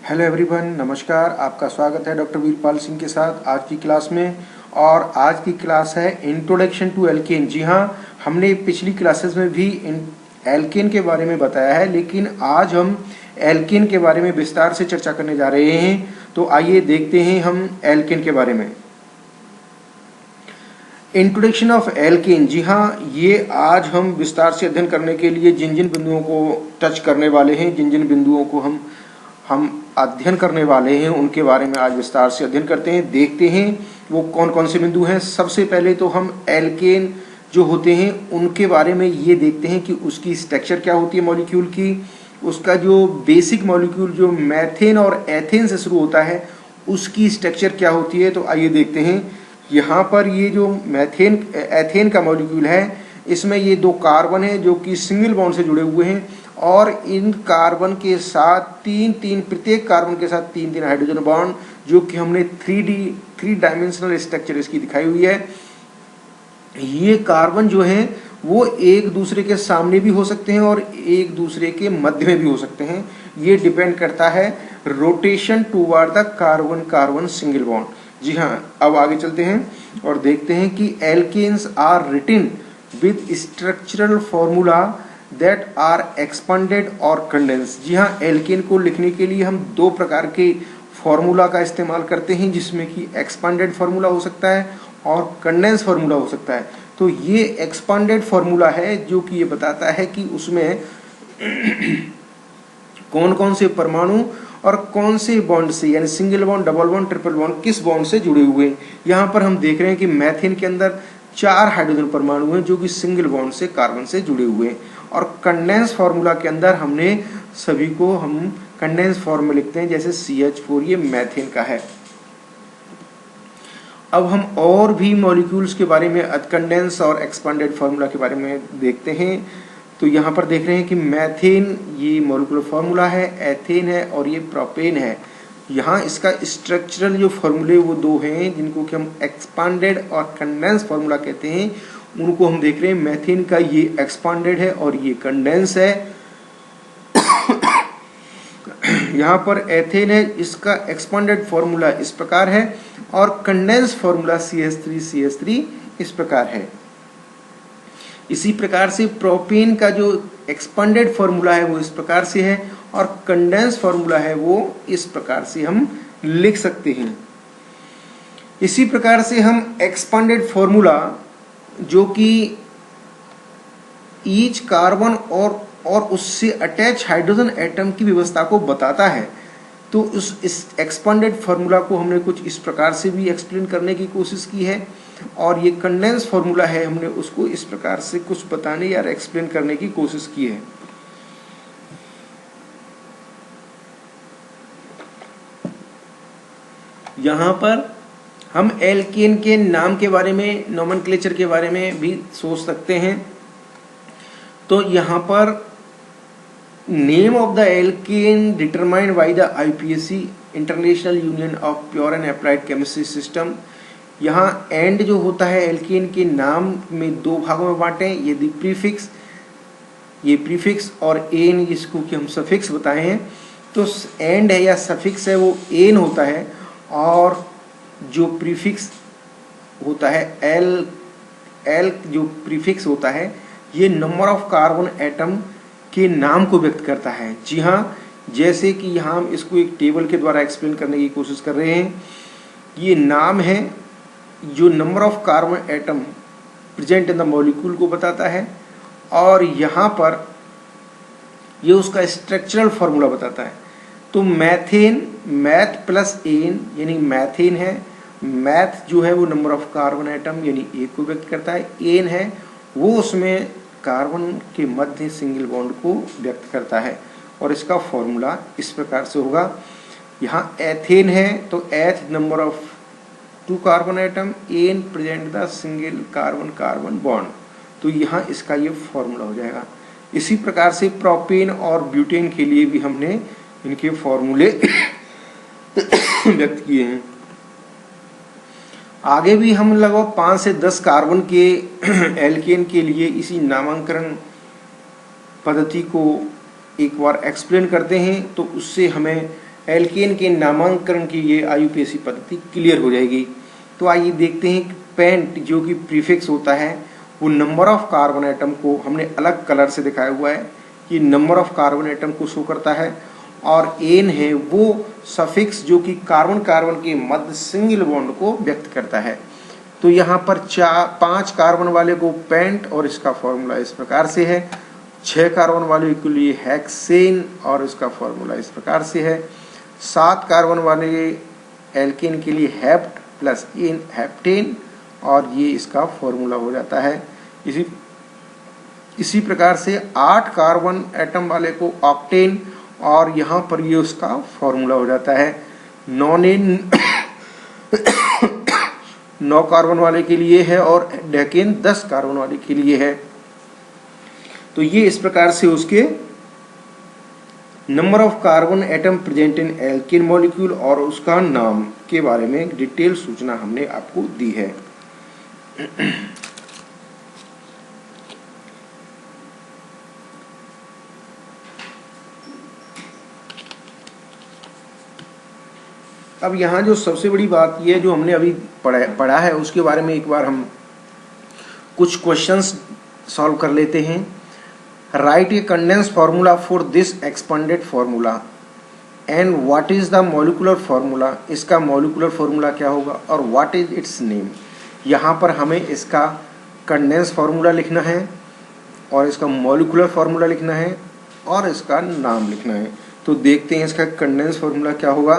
Hello everyone, नमस्कार। आपका स्वागत है डॉक्टर वीरपाल सिंह के साथ आज की क्लास में। और आज की क्लास है इंट्रोडक्शन टू एल्केन। जी हाँ, हमने पिछली क्लासेस में भी एल्केन के बारे में बताया है, लेकिन आज हम एल्केन के बारे में विस्तार से चर्चा करने जा रहे हैं। तो आइए देखते हैं हम एल्केन के बारे में। Introduction of alkene. जी हाँ, ये आज हम विस्तार से अध्ययन करने के लिए जिन जिन बिंदुओं को टच करने वाले हैं, जिन जिन बिंदुओं को हम अध्ययन करने वाले हैं, उनके बारे में आज विस्तार से अध्ययन करते हैं। देखते हैं वो कौन कौन से बिंदु हैं। सबसे पहले तो हम एल्केन जो होते हैं उनके बारे में ये देखते हैं कि उसकी स्ट्रक्चर क्या होती है मॉलिक्यूल की। उसका जो बेसिक मॉलिक्यूल जो मैथेन और एथेन से शुरू होता है उसकी स्ट्रक्चर क्या होती है। तो आइए देखते हैं। यहाँ पर ये जो एथेन का मॉलिक्यूल है, इसमें ये दो कार्बन है जो कि सिंगल बॉन्ड से जुड़े हुए हैं, और इन कार्बन के साथ प्रत्येक कार्बन के साथ तीन हाइड्रोजन बॉन्ड, जो कि हमने थ्री डायमेंशनल स्ट्रक्चर इसकी दिखाई हुई है। ये कार्बन जो है वो एक दूसरे के सामने भी हो सकते हैं और एक दूसरे के मध्य में भी हो सकते हैं। ये डिपेंड करता है rotation toward the carbon carbon single bond. जी हाँ, अब आगे चलते हैं और देखते हैं कि alkanes are written with structural formula that are expanded और कंडेंस। जी हाँ, एल्केन को लिखने के लिए हम दो प्रकार के फॉर्मूला का इस्तेमाल करते हैं, जिसमें कि एक्सपेंडेड फॉर्मूला हो सकता है और कंडेंस फॉर्मूला हो सकता है। तो ये एक्सपेंडेड फॉर्मूला है जो कि ये बताता है कि उसमें कौन कौन से परमाणु और कौन से बॉन्ड से, यानी single bond, double bond, triple bond, किस बॉन्ड से जुड़े हुए हैं। यहाँ पर हम देख रहे हैं कि मैथेन के अंदर 4 हाइड्रोजन परमाणु हैं जो कि सिंगल बॉन्ड से कार्बन से जुड़े हुए हैं। और कंडेंस फार्मूला के अंदर हमने सभी को हम कंडेंस फॉर्म में लिखते हैं, जैसे CH4 ये मैथेन का है। अब हम और भी मॉलिक्यूल्स के बारे में कंडेंस और एक्सपेंडेड फार्मूला के बारे में देखते हैं। तो यहाँ पर देख रहे हैं कि मैथेन ये मॉलिक्यूलर फार्मूला है, एथेन है और ये प्रोपेन है। यहाँ इसका स्ट्रक्चरल जो फॉर्मूले वो दो हैं जिनको कि हम एक्सपेंडेड और कंडेंस फार्मूला कहते हैं, उनको हम देख रहे हैं। मैथेन का ये एक्सपेंडेड है और ये कंडेंस है। यहाँ पर एथेन है, इसका एक्सपेंडेड फार्मूला इस प्रकार है और कंडेंस फार्मूला CH3 इस प्रकार है। इसी प्रकार से प्रोपेन का जो एक्सपेंडेड फार्मूला है वो इस प्रकार से है और कंडेंस फार्मूला है वो इस प्रकार से हम लिख सकते हैं। इसी प्रकार से हम एक्सपेंडेड फार्मूला जो कि ईच कार्बन और उससे अटैच हाइड्रोजन एटम की व्यवस्था को बताता है, तो इस एक्सपेंडेड फार्मूला को हमने कुछ इस प्रकार से भी एक्सप्लेन करने की कोशिश की है। और ये कंडेंस फार्मूला है, हमने उसको इस प्रकार से कुछ बताने या एक्सप्लेन करने की कोशिश की है। यहाँ पर हम एल्केन के नाम के बारे में, नोमेनक्लेचर के बारे में भी सोच सकते हैं। तो यहाँ पर name of the alkene determined by the IPSC, international union of pure and applied chemistry system. यहाँ एंड जो होता है एल्केन के नाम में दो भागों में बांटे, ये प्रीफिक्स और एन, इसको कि हम सफिक्स बताए हैं। तो एंड है या सफिक्स है वो एन होता है, और जो प्रीफिक्स होता है एल जो प्रीफिक्स होता है ये नंबर ऑफ कार्बन एटम के नाम को व्यक्त करता है। जी हाँ, जैसे कि यहाँ हम इसको एक टेबल के द्वारा एक्सप्लेन करने की कोशिश कर रहे हैं। ये नाम है जो number of carbon atom present in the molecule को बताता है, और यहाँ पर ये उसका स्ट्रक्चरल फॉर्मूला बताता है। तो मैथेन, मैथ प्लस एन यानी मैथेन है। मैथ जो है वो नंबर ऑफ कार्बन एटम यानी एक को व्यक्त करता है। एन है वो उसमें कार्बन के मध्य सिंगल बॉन्ड को व्यक्त करता है, और इसका फॉर्मूला इस प्रकार से होगा। यहाँ एथेन है तो एथ number of 2 carbon atom, an present the single carbon carbon bond. तो यहाँ इसका ये फॉर्मूला हो जाएगा। इसी प्रकार से प्रोपेन और ब्यूटेन के लिए भी हमने इनके फॉर्मूले व्यक्त किए हैं। आगे भी हम लगभग 5 से 10 कार्बन के एल्केन के लिए इसी नामांकन पद्धति को एक बार एक्सप्लेन करते हैं, तो उससे हमें एल्केन के नामांकन की ये आयुपेसी पद्धति क्लियर हो जाएगी। तो आइए देखते हैं कि पेंट जो कि प्रीफिक्स होता है वो नंबर ऑफ कार्बन एटम को हमने अलग कलर से दिखाया हुआ है कि नंबर ऑफ कार्बन एटम को शो करता है, और एन है वो सफिक्स जो कि कार्बन कार्बन के मध्य सिंगल बॉन्ड को व्यक्त करता है। तो यहाँ पर 5 कार्बन वाले को पेंट और इसका फॉर्मूला इस प्रकार से है, 6 कार्बन वाले के लिए हेक्सेन और इसका फॉर्मूला इस प्रकार से है, 7 कार्बन वाले एल्केन के लिए हेप्ट प्लस इन हेप्टेन और ये इसका फॉर्मूला हो जाता है। इसी प्रकार से 8 कार्बन एटम वाले को ऑक्टेन और यहाँ पर ये उसका फॉर्मूला हो जाता है। 9 कार्बन वाले के लिए है और डेकेन 10 कार्बन वाले के लिए है। तो ये इस प्रकार से उसके number of carbon atom present in alkane molecule और उसका नाम के बारे में डिटेल सूचना हमने आपको दी है। अब यहाँ जो सबसे बड़ी बात ये जो हमने अभी पढ़ा है उसके बारे में एक बार हम कुछ क्वेश्चंस सॉल्व कर लेते हैं। Right A condense formula for this expanded formula and what is the molecular formula, इसका मॉलिक्यूलर फार्मूला क्या होगा और व्हाट इज इट्स नेम। यहाँ पर हमें इसका कंडेंस फार्मूला लिखना है और इसका मॉलिक्यूलर फार्मूला लिखना है और इसका नाम लिखना है। तो देखते हैं इसका कंडेंस फार्मूला क्या होगा।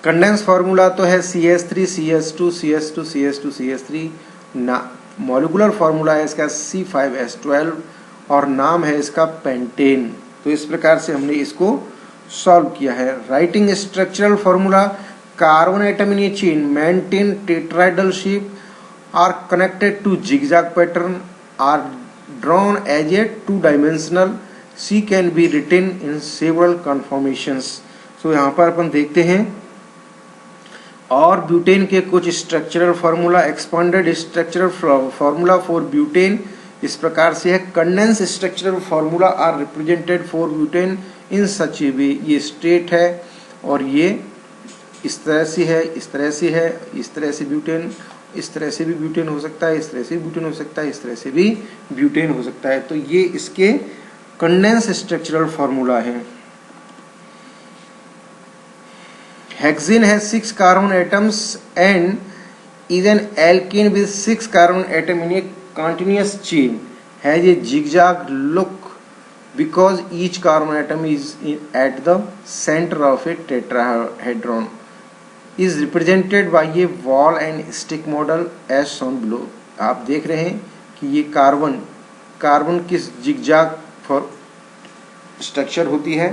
कंडेंस फार्मूला तो है CH3 CH2 CH2 CH2 CH3, ना मॉलिक्यूलर फार्मूला है इसका C5H12 और नाम है इसका पेंटेन। तो इस प्रकार से हमने इसको सॉल्व किया है। Writing structural formula, carbon atom in a chain maintain tetrahedral shape are connected to zigzag pattern are drawn as a 2-dimensional, C can be written in several conformations. So यहाँ पर अपन देखते हैं और ब्यूटेन के कुछ structural formula, expanded structural formula for butane इस प्रकार से है। Condense structural formula are represented for butane in such a way, ये स्ट्रेट है और ये इस तरह से है, इस तरह से है, इस तरह से ब्यूटेन, इस तरह से भी ब्यूटेन हो सकता है, इस तरह से ब्यूटेन हो सकता है, इस तरह से भी ब्यूटेन हो सकता है। तो ये इसके कंडेंस स्ट्रक्चरल फार्मूला है। Hexane has 6 carbon atoms and is an alkene with 6 carbon atom in a continuous chain, has a zigzag look because each carbon atom is at the center of a tetrahedron, is represented by a ball and stick model as shown below। आप देख रहे हैं कि ये carbon किस zigzag structure होती है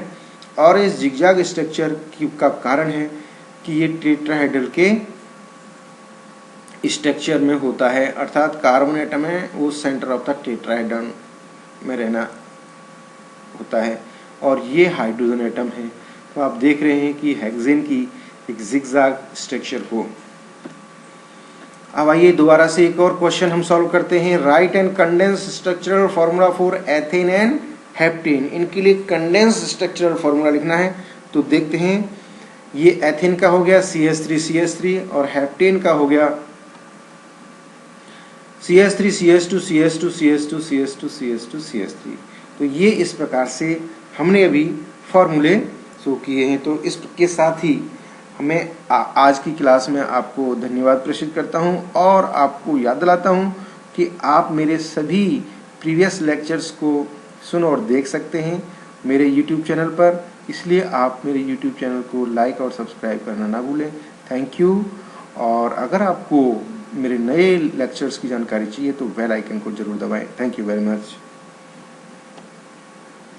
और इस जिगजैग स्ट्रक्चर का कारण है कि ये टेट्राहेड्रल के स्ट्रक्चर में होता है, अर्थात कार्बन एटम है वो सेंटर ऑफ द टेट्राहेड्रन में रहना होता है और ये हाइड्रोजन एटम है। तो आप देख रहे हैं कि हेक्सेन की एक जिगजैग स्ट्रक्चर को। अब आइए दोबारा से एक और क्वेश्चन हम सॉल्व करते हैं। Right and condense structural formula for ethane and heptane, इनके लिए कंडेंस स्ट्रक्चरल फार्मूला लिखना है। तो देखते हैं, ये एथेन का हो गया CH3 और हेप्टेन का हो गया CH3 CH2 CH2 CH2 CH2 CH2 CH3। तो ये इस प्रकार से हमने अभी फॉर्मूले शो किए हैं। तो इसके साथ ही हमें आज की क्लास में आपको धन्यवाद प्रेषित करता हूं और आपको याद दिलाता हूं कि आप मेरे सभी प्रीवियस लेक्चर्स को सुन और देख सकते हैं मेरे YouTube चैनल पर, इसलिए आप मेरे YouTube चैनल को लाइक और सब्सक्राइब करना ना भूलें। Thank you. और अगर आपको मेरे नए लेक्चर्स की जानकारी चाहिए तो बेल आइकन को जरूर दबाएं। Thank you very much.